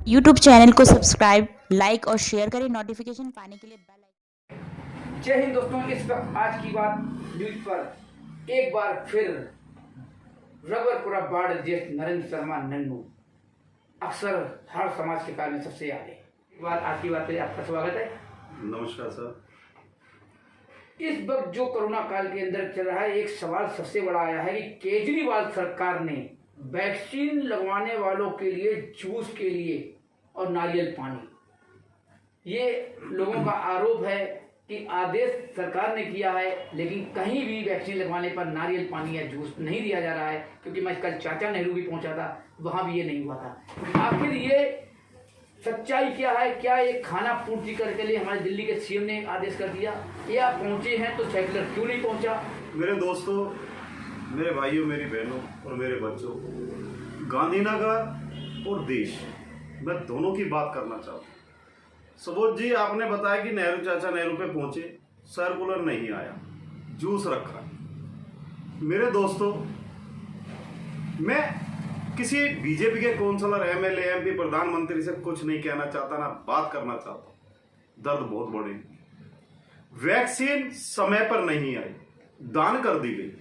YouTube channel को subscribe, like और share करें। नोटिफिकेशन पाने के लिए बेल आइकन। जय हिंद दोस्तों, इस वक्त आज की बात न्यूज पर एक बार फिर रबरपुरा बाढ़ ज्येष्ठ नरेंद्र शर्मा नन्नू अक्सर हर समाज के कार्य में सबसे आगे। एक बार आज की बात पे आपका स्वागत है। नमस्कार सर। इस वक्त जो कोरोना काल के अंदर चल रहा है, एक सवाल सबसे बड़ा आया है कि केजरीवाल सरकार ने वैक्सीन लगवाने वालों के लिए जूस के लिए और नारियल पानी, ये लोगों का आरोप है कि आदेश सरकार ने किया है, लेकिन कहीं भी वैक्सीन लगवाने पर नारियल पानी या जूस नहीं दिया जा रहा है। क्योंकि मैं कल चाचा नेहरू भी पहुंचा था, वहां भी ये नहीं हुआ था। आखिर ये सच्चाई क्या है? क्या ये खाना पूर्ति करने के लिए हमारे दिल्ली के सीएम ने आदेश कर दिया, या पहुंचे हैं तो सेकुलर क्यों नहीं पहुंचा? मेरे दोस्तों, मेरे भाइयों, मेरी बहनों और मेरे बच्चों, गांधीनगर और देश, मैं दोनों की बात करना चाहता हूँ। सुबोध जी, आपने बताया कि नेहरू चाचा नेहरू पे पहुंचे, सर्कुलर नहीं आया, जूस रखा। मेरे दोस्तों, मैं किसी बीजेपी के काउंसलर, एमएलए, एमपी, प्रधानमंत्री से कुछ नहीं कहना चाहता, ना बात करना चाहता। दर्द बहुत बड़े। वैक्सीन समय पर नहीं आई, दान कर दी गई,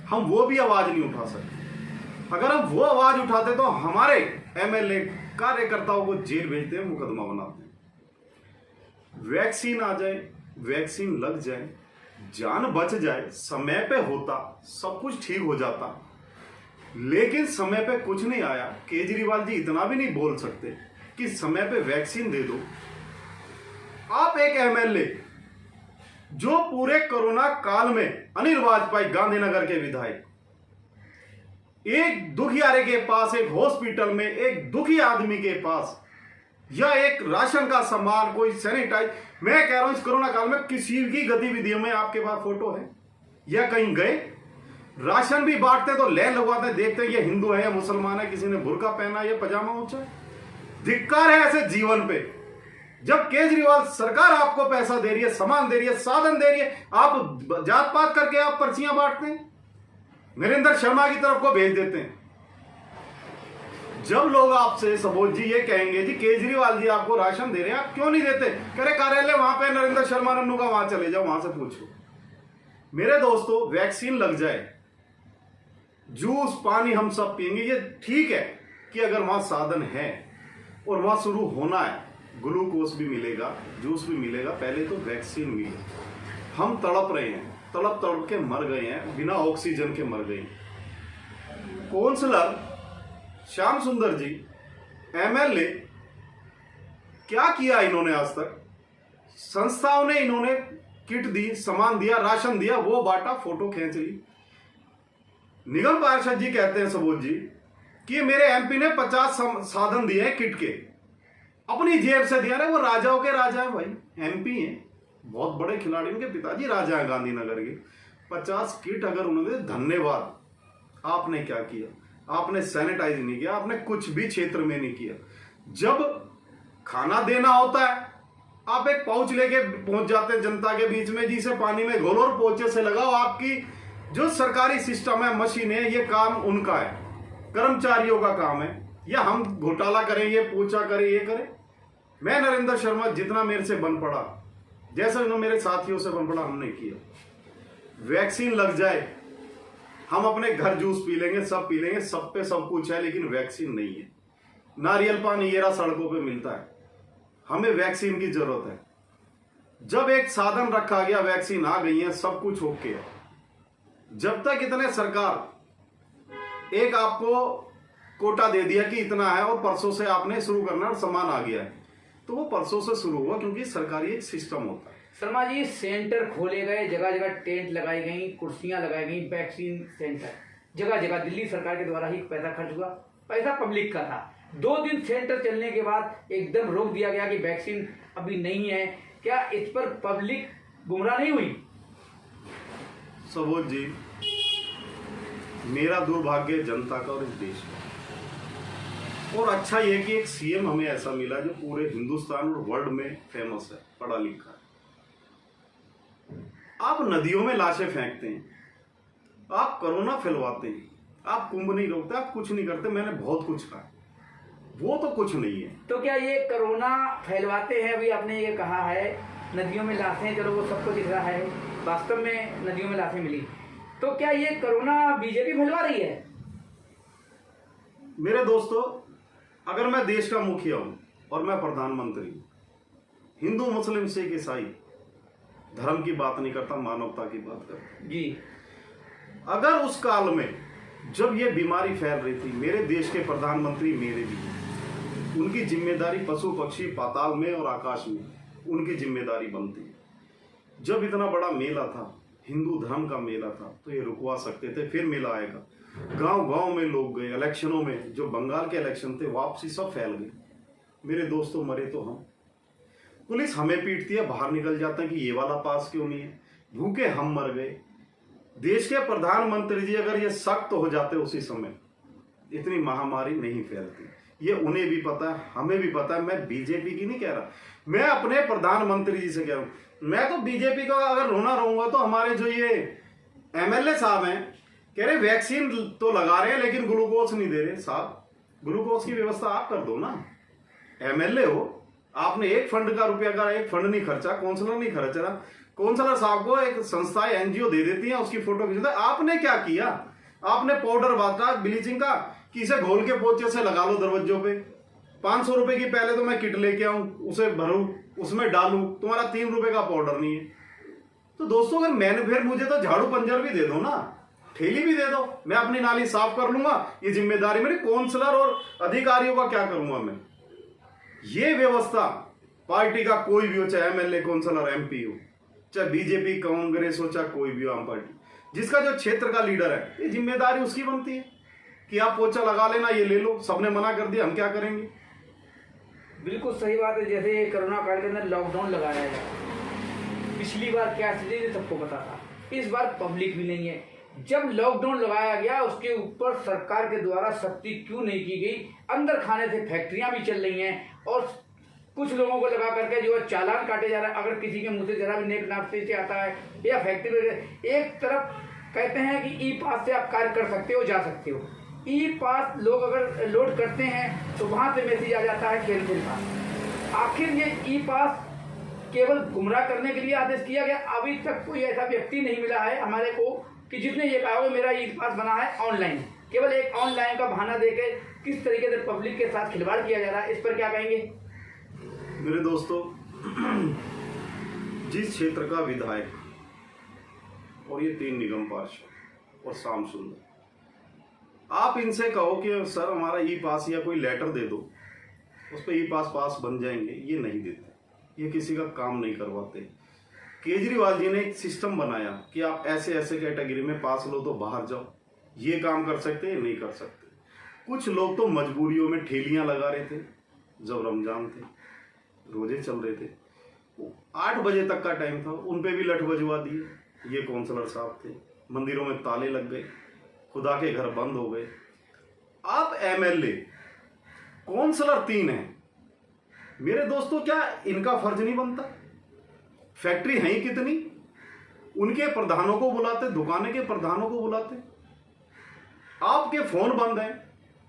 हम वो भी आवाज नहीं उठा सकते। अगर हम वो आवाज उठाते तो हमारे एमएलए कार्यकर्ताओं को जेल भेजते हैं, मुकदमा बनाते हैं। वैक्सीन आ जाए, वैक्सीन लग जाए, जान बच जाए, समय पे होता सब कुछ ठीक हो जाता, लेकिन समय पे कुछ नहीं आया। केजरीवाल जी इतना भी नहीं बोल सकते कि समय पे वैक्सीन दे दो। आप एक एमएलए जो पूरे कोरोना काल में, अनिल वाजपेयी गांधीनगर के विधायक, एक दुखियारे के पास, एक हॉस्पिटल में एक दुखी आदमी के पास, या एक राशन का सामान, कोई सैनिटाइज, मैं कह रहा हूं इस कोरोना काल में किसी की गतिविधियों में आपके पास फोटो है या कहीं गए? राशन भी बांटते तो लाइन लगवाते, देखते ये हिंदू है या मुसलमान है, किसी ने बुर्का पहना या पजामा ऊंचा है। धिक्कार है ऐसे जीवन पे। जब केजरीवाल सरकार आपको पैसा दे रही है, सामान दे रही है, साधन दे रही है, आप जात पात करके आप पर्चियां बांटते हैं, नरेंद्र शर्मा की तरफ को भेज देते हैं। जब लोग आपसे, सबोध जी, ये कहेंगे जी केजरीवाल जी आपको राशन दे रहे हैं, आप क्यों नहीं देते? कह रहे कार्यालय वहां पे नरेंद्र शर्मा नन्नू का, वहां चले जाओ, वहां से पूछो। मेरे दोस्तों, वैक्सीन लग जाए, जूस पानी हम सब पिएंगे, ये ठीक है कि अगर वहां साधन है और वहां शुरू होना है, ग्लूकोज भी मिलेगा, जूस भी मिलेगा, पहले तो वैक्सीन मिले। हम तड़प रहे हैं, तड़प तड़प के मर गए हैं, बिना ऑक्सीजन के मर गए। काउंसलर श्याम सुंदर जी, एमएलए, क्या किया इन्होंने आज तक? संस्थाओं ने इन्होंने किट दी, सामान दिया, राशन दिया, वो बांटा, फोटो खींच ली। निगम पार्षद जी कहते हैं, सबोध जी, कि मेरे एमपी ने 50 साधन दिए हैं किट के, अपनी जेब से दिया। वो राजाओं के राजा है भाई, एमपी हैं, बहुत बड़े खिलाड़ी, उनके पिताजी राजा हैं गांधीनगर के। 50 किट अगर उन्होंने, धन्यवाद। आपने क्या किया? आपने सैनिटाइज नहीं किया, आपने कुछ भी क्षेत्र में नहीं किया। जब खाना देना होता है, आप एक पाउच लेके पहुंच जाते हैं जनता के बीच में, जिसे पानी में घोलो और पोचे से लगाओ। आपकी जो सरकारी सिस्टम है, मशीन है, ये काम उनका है, कर्मचारियों का काम है। या हम घोटाला करें, ये पूछा करें, ये करें। मैं नरेंद्र शर्मा जितना मेरे से बन पड़ा, जैसा उन्होंने मेरे साथियों से बन पड़ा, हमने किया। वैक्सीन लग जाए, हम अपने घर जूस पी लेंगे, सब पी लेंगे, सब पे सब कुछ है, लेकिन वैक्सीन नहीं है। नारियल पानी ये रहा सड़कों पे मिलता है, हमें वैक्सीन की जरूरत है। जब एक साधन रखा गया, वैक्सीन आ गई है, सब कुछ ओके है। जब तक इतने सरकार एक आपको कोटा दे दिया कि इतना है और परसों से आपने शुरू करना और सामान आ गया है, तो वो परसों से शुरू हुआ, क्योंकि सरकारी एक सिस्टम होता है। शर्मा जी, सेंटर खोले गए, जगह जगह टेंट लगाई गई, कुर्सियां लगाई गई, वैक्सीन सेंटर जगह जगह दिल्ली सरकार के द्वारा ही पैसा खर्च हुआ, पैसा पब्लिक का था। 2 दिन सेंटर चलने के बाद एकदम रोक दिया गया कि वैक्सीन अभी नहीं है। क्या इस पर पब्लिक गुमराह नहीं हुई? सबोध जी, मेरा दुर्भाग्य जनता का और इस देश का। और अच्छा यह कि एक सीएम हमें ऐसा मिला जो पूरे हिंदुस्तान और वर्ल्ड में फेमस है, पढ़ा लिखा है। आप नदियों में लाशें फेंकते हैं, आप कोरोना फैलवाते हैं, आप कुंभ नहीं रोकते, आप कुछ नहीं करते। मैंने बहुत कुछ कहा, वो तो कुछ नहीं है। तो क्या ये कोरोना फैलवाते हैं? अभी आपने ये कहा है नदियों में लाशें, चलो वो सबको दिख रहा है, वास्तव में नदियों में लाशें मिली, तो क्या ये कोरोना बीजेपी फैलवा रही है? मेरे दोस्तों, अगर मैं देश का मुखिया हूं और मैं प्रधानमंत्री हूं, हिंदू मुस्लिम सिख ईसाई धर्म की बात नहीं करता, मानवता की बात करता जी। अगर उस काल में जब ये बीमारी फैल रही थी, मेरे देश के प्रधानमंत्री मेरे भी, उनकी जिम्मेदारी पशु पक्षी पाताल में और आकाश में उनकी जिम्मेदारी बनती। जब इतना बड़ा मेला था, हिंदू धर्म का मेला था, तो ये रुकवा सकते थे, फिर मेला आएगा। गांव गांव में लोग गए, इलेक्शनों में जो बंगाल के इलेक्शन थे वापसी सब फैल गए। मेरे दोस्तों, मरे तो हम, पुलिस हमें पीटती है, बाहर निकल जाते हैं कि ये वाला पास क्यों नहीं है, भूखे हम मर गए। देश के प्रधानमंत्री जी अगर ये सख्त हो जाते उसी समय, इतनी महामारी नहीं फैलती। ये उन्हें भी पता है, हमें भी पता है। मैं बीजेपी की नहीं कह रहा, मैं अपने प्रधानमंत्री जी से कह रहा हूं। मैं तो बीजेपी का अगर रोना रहूंगा तो हमारे जो ये एमएलए साहब हैं, कह रहे वैक्सीन तो लगा रहे हैं लेकिन ग्लूकोज नहीं दे रहे। साहब, ग्लूकोज की व्यवस्था आप कर दो ना। एमएलए हो, आपने एक फंड का रुपया का एक फंड नहीं खर्चा, काउंसलर नहीं खर्च रहा, काउंसलर साहब को एक संस्थाएं एनजीओ दे देती हैं, उसकी फोटो खींचते। आपने क्या किया? आपने पाउडर बांटा ब्लीचिंग का कि इसे घोल के पोचे से लगा लो दरवाजों पे। 500 रुपए की पहले तो मैं किट लेके आऊं, उसे भरूं, उसमें डालूं, तुम्हारा 3 रुपए का पाउडर नहीं है। तो दोस्तों, अगर मैंने, फिर मुझे तो झाड़ू पंजर भी दे दो ना, ठेली भी दे दो, मैं अपनी नाली साफ कर लूंगा। ये जिम्मेदारी मेरी। काउंसलर और अधिकारियों का क्या करूंगा मैं? ये व्यवस्था पार्टी का कोई भी हो, चाहे एमएलए, काउंसलर, एमपी हो, चाहे बीजेपी, कांग्रेस हो, चाहे कोई भी आम पार्टी, जिसका जो क्षेत्र का लीडर है, ये जिम्मेदारी उसकी बनती है कि आप पोछा लगा लेना, ये ले लो। सबने मना कर दिया, हम क्या करेंगे? बिल्कुल सही बात है। जैसे कोरोना काल के अंदर लॉकडाउन लगाया गया, पिछली बार क्या स्थिति थी सबको पता था, इस बार पब्लिक भी नहीं है। जब लॉकडाउन लगाया गया, उसके ऊपर सरकार के द्वारा सख्ती क्यों नहीं की गई? अंदर खाने से फैक्ट्रियां भी चल रही हैं और कुछ लोगों को लगा करके जो है चालान काटे जा रहा है। अगर किसी के मुंह से जरा भी नेक नापते से आता है या फैक्ट्री में, एक तरफ कहते हैं कि ई पास से आप कार्य कर सकते हो, जा सकते हो। ई पास लोग अगर लोड करते हैं तो वहां से मैसेज आ जाता है कैंसिल का। आखिर ये ई पास केवल गुमराह करने के लिए आदेश किया गया? अभी तक कोई ऐसा व्यक्ति नहीं मिला है हमारे को कि जिसने ये कहा हो मेरा ई पास बना है ऑनलाइन। केवल एक ऑनलाइन का बहाना देके किस तरीके से पब्लिक के साथ खिलवाड़ किया जा रहा है, इस पर क्या कहेंगे? मेरे दोस्तों, जिस क्षेत्र का विधायक और ये 3 निगम पार्षद और शाम सुंदर, आप इनसे कहो कि सर हमारा ई पास या कोई लेटर दे दो, उस पर ई पास बन जाएंगे, ये नहीं देते। ये किसी का काम नहीं करवाते। केजरीवाल जी ने एक सिस्टम बनाया कि आप ऐसे ऐसे कैटेगरी में पास लो तो बाहर जाओ, ये काम कर सकते हैं, नहीं कर सकते। कुछ लोग तो मजबूरियों में ठेलियां लगा रहे थे, जब रमजान थे, रोजे चल रहे थे, 8 बजे तक का टाइम था, उन पे भी लठ बजवा दिए। ये काउंसलर साहब थे, मंदिरों में ताले लग गए, खुदा के घर बंद हो गए। आप एमएलए, काउंसलर 3 हैं। मेरे दोस्तों, क्या इनका फर्ज नहीं बनता? फैक्ट्री है ही कितनी, उनके प्रधानों को बुलाते, दुकान के प्रधानों को बुलाते। आपके फोन बंद हैं,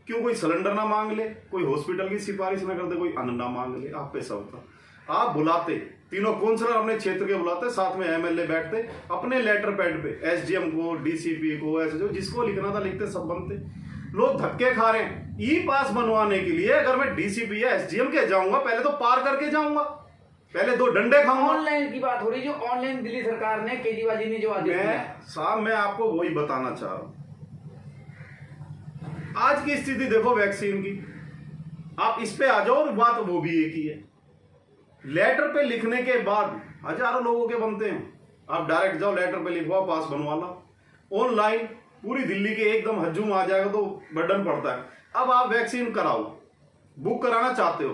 क्यों? कोई सिलेंडर ना मांग ले, कोई हॉस्पिटल की सिफारिश ना कर दे, कोई अन्न ना मांग ले, आप पे सब था। आप बुलाते, तीनों काउंसलर अपने क्षेत्र के बुलाते, साथ में एमएलए बैठते, अपने लेटर पैड पे एसडीएम को, डीसीपी को, ऐसे जो जिसको लिखना था लिखते, सब बनते। लोग धक्के खा रहे हैं ई पास बनवाने के लिए। अगर मैं डीसीपी या एसडीएम के जाऊंगा, पहले तो पार करके जाऊंगा, पहले 2 डंडे खाऊंगा। ऑनलाइन की बात हो रही, जो ऑनलाइन दिल्ली सरकार ने, केजरीवाल जी ने जो आदेश दिया। साहब, मैं आपको वही बताना चाह रहा हूं। आज की स्थिति देखो वैक्सीन की, आप इस पे आ जाओ, और बात वो भी एक ही है। लेटर पे लिखने के बाद हजारों लोगों के बनते हैं, आप डायरेक्ट जाओ, लेटर पे लिखवाओ, पास बनवा लो। ऑनलाइन पूरी दिल्ली के एकदम हजूम आ जाएगा तो बर्डन पड़ता है। अब आप वैक्सीन कराओ, बुक कराना चाहते हो,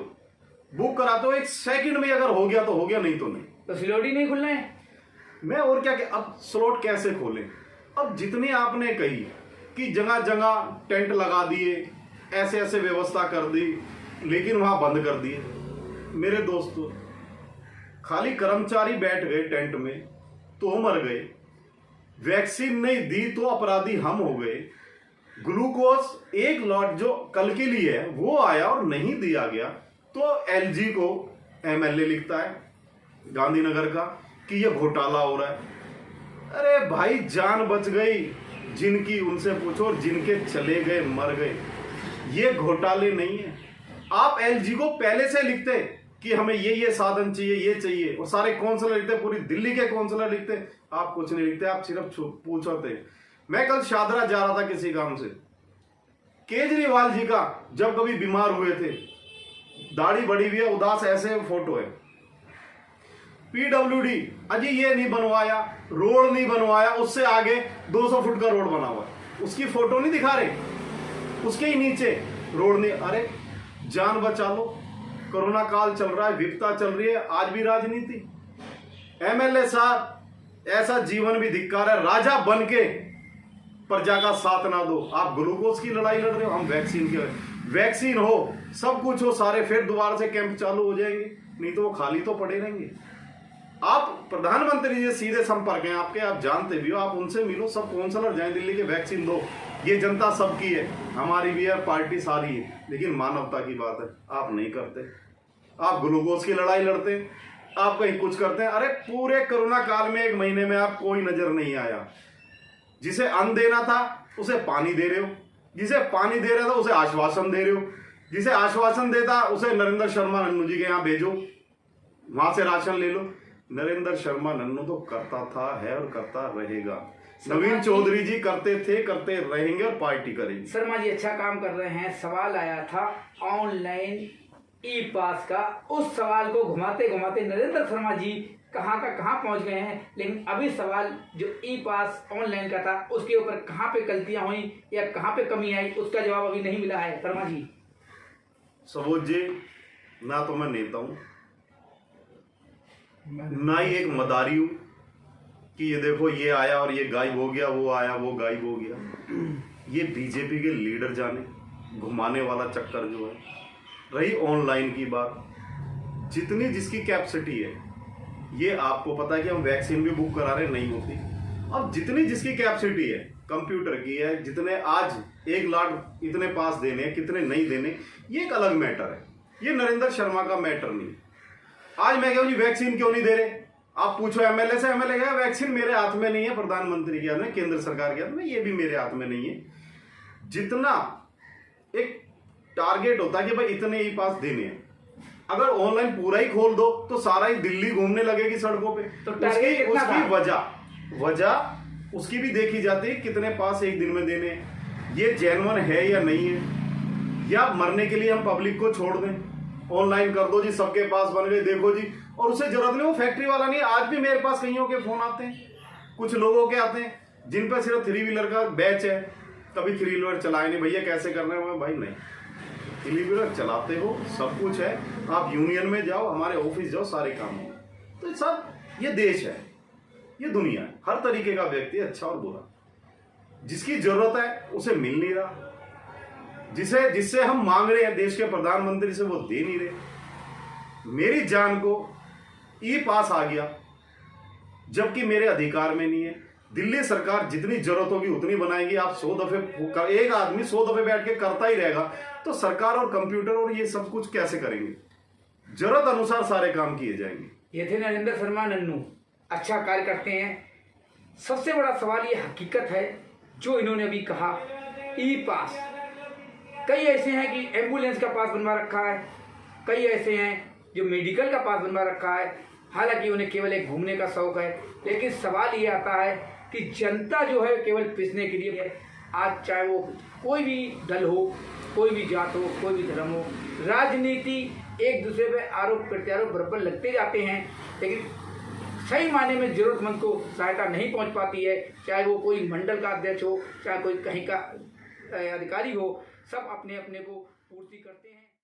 बुक कराते हो, 1 सेकंड में अगर हो गया तो हो गया, नहीं तो नहीं। तो स्लॉट ही नहीं खुल रहे हैं। मैं और क्या, अब स्लॉट कैसे खोलें? अब जितनी आपने कही कि जगह जगह टेंट लगा दिए, ऐसे ऐसे व्यवस्था कर दी, लेकिन वहां बंद कर दिए। मेरे दोस्तों, खाली कर्मचारी बैठ गए टेंट में तो मर गए, वैक्सीन नहीं दी तो अपराधी हम हो गए। ग्लूकोज एक लॉट जो कल के लिए है वो आया और नहीं दिया गया, तो एलजी को एमएलए लिखता है गांधीनगर का कि ये घोटाला हो रहा है। अरे भाई, जान बच गई जिनकी उनसे पूछो, और जिनके चले गए मर गए। ये घोटाले नहीं है। आप एलजी को पहले से लिखते कि हमें ये साधन चाहिए, ये चाहिए, और सारे काउंसलर लिखते, पूरी दिल्ली के काउंसलर लिखते। आप कुछ नहीं लिखते, आप सिर्फ पूछते। मैं कल शादरा जा रहा था किसी काम से, केजरीवाल जी का जब कभी बीमार हुए थे, दाढ़ी बड़ी हुई है, उदास ऐसे फोटो है। पीडब्ल्यूडी अजी ये नहीं बनवाया, रोड नहीं बनवाया, उससे आगे 200 फुट का रोड बना हुआ है, उसकी फोटो नहीं दिखा रहे, उसके ही नीचे रोड नहीं। अरे जान बचा लो, कोरोना काल चल रहा है, विपता चल रही है, आज भी राजनीति। एमएलए साहब ऐसा जीवन भी धिक्कार है, राजा बन के प्रजा का साथ ना दो। आप ग्लूकोज की लड़ाई लड़ रहे हो, हम वैक्सीन के। वैक्सीन हो, सब कुछ हो, सारे फिर दोबारा से कैंप चालू हो जाएंगे, नहीं तो वो खाली तो पड़े रहेंगे। आप प्रधानमंत्री जी सीधे संपर्क हैं आपके, आप जानते भी हो, आप उनसे मिलो, सब काउंसलर जाएं दिल्ली के, वैक्सीन दो। ये जनता सबकी है, हमारी भी है, पार्टी सारी है, लेकिन मानवता की बात है, आप नहीं करते। आप ग्लूकोज की लड़ाई लड़ते हैं, आप कहीं कुछ करते हैं। अरे पूरे कोरोना काल में 1 महीने में आप कोई नजर नहीं आया। जिसे अन्न देना था उसे पानी दे रहे हो, जिसे पानी दे रहा था उसे आश्वासन दे रहे हो, जिसे आश्वासन देता उसे नरेंद्र शर्मा नन्नू जी के यहाँ भेजो, वहां से राशन ले लो। नरेंद्र शर्मा नन्नू तो करता था, है और करता रहेगा। नवीन चौधरी जी करते थे, करते रहेंगे और पार्टी करेंगे। शर्मा जी अच्छा काम कर रहे हैं। सवाल आया था ऑनलाइन ई पास का, उस सवाल को घुमाते घुमाते नरेंद्र शर्मा जी कहाँ का कहाँ पहुंच गए हैं। लेकिन अभी सवाल जो ई पास ऑनलाइन का था, उसके ऊपर कहाँ पे गलतियां हुई या कहाँ पे कमी आई, उसका जवाब अभी नहीं मिला है। शर्मा जी, सबोज जी, ना तो मैं नेता हूं, ना ही एक मदारी हूं कि ये देखो ये आया और ये गायब हो गया, वो आया वो गायब हो गया। ये बीजेपी के लीडर जाने, घुमाने वाला चक्कर जो है। रही ऑनलाइन की बात, जितनी जिसकी कैपेसिटी है, ये आपको पता है कि हम वैक्सीन भी बुक करा रहे, नहीं होती। अब जितनी जिसकी कैपेसिटी है, कंप्यूटर की है, जितने आज 1 लाख इतने पास देने हैं, कितने नहीं देने, ये एक अलग मैटर है। ये नरेंद्र शर्मा का मैटर नहीं। आज मैं कहूँ जी वैक्सीन क्यों नहीं दे रहे, आप पूछो एमएलए से, एमएलए कहा वैक्सीन मेरे हाथ में नहीं है, प्रधानमंत्री के हाथ में, केंद्र सरकार के हाथ में, ये भी मेरे हाथ में नहीं है। जितना एक टारगेट होता है कि भाई इतने ही पास देने हैं, अगर ऑनलाइन पूरा ही खोल दो तो सारा ही दिल्ली घूमने लगेगी सड़कों पे। तो उसकी वजह उसकी भी देखी जाती है, कितने पास एक दिन में देने हैं, ये जेन्युइन है या नहीं है, या मरने के लिए हम पब्लिक को छोड़ दें। ऑनलाइन कर दो जी, सबके पास बन गए, देखो जी, और उससे जरूरत नहीं, वो फैक्ट्री वाला नहीं। आज भी मेरे पास कईयों के फोन आते हैं, कुछ लोगों के आते हैं जिन पर सिर्फ 3 व्हीलर का बैच है, कभी 3 व्हीलर चलाए नहीं, भैया कैसे करना है। भाई नहीं, 3 व्हीलर चलाते हो, सब कुछ है, आप यूनियन में जाओ, हमारे ऑफिस जाओ, सारे काम हो। तो सब ये देश है, ये दुनिया है, हर तरीके का व्यक्ति है, अच्छा और बुरा। जिसकी जरूरत है उसे मिल नहीं रहा, जिससे हम मांग रहे हैं देश के प्रधानमंत्री से, वो दे नहीं रहे। मेरी जान को ई पास आ गया, जबकि मेरे अधिकार में नहीं है। दिल्ली सरकार जितनी जरूरत होगी उतनी बनाएगी। आप 100 दफे, एक आदमी 100 दफे बैठ के करता ही रहेगा, तो सरकार और कंप्यूटर और ये सब कुछ कैसे करेंगे। जरूरत अनुसार सारे काम किए जाएंगे। ये थे नरेंद्र शर्मा नन्नू, अच्छा कार्य करते हैं। सबसे बड़ा सवाल ये हकीकत है जो इन्होंने अभी कहा, ई पास। कई ऐसे हैं कि एम्बुलेंस का पास बनवा रखा है, कई ऐसे हैं जो मेडिकल का पास बनवा रखा है, हालांकि उन्हें केवल एक घूमने का शौक है। लेकिन सवाल ये आता है कि जनता जो है केवल पिसने के लिए है। आज चाहे वो कोई भी दल हो, कोई भी जात हो, कोई भी धर्म हो, राजनीति एक दूसरे पे आरोप प्रत्यारोप बराबर लगते जाते हैं, लेकिन सही मायने में जरूरतमंद को सहायता नहीं पहुंच पाती है। चाहे वो कोई मंडल का अध्यक्ष हो, चाहे कोई कहीं का अधिकारी हो, सब अपने अपने को पूर्ति करते हैं।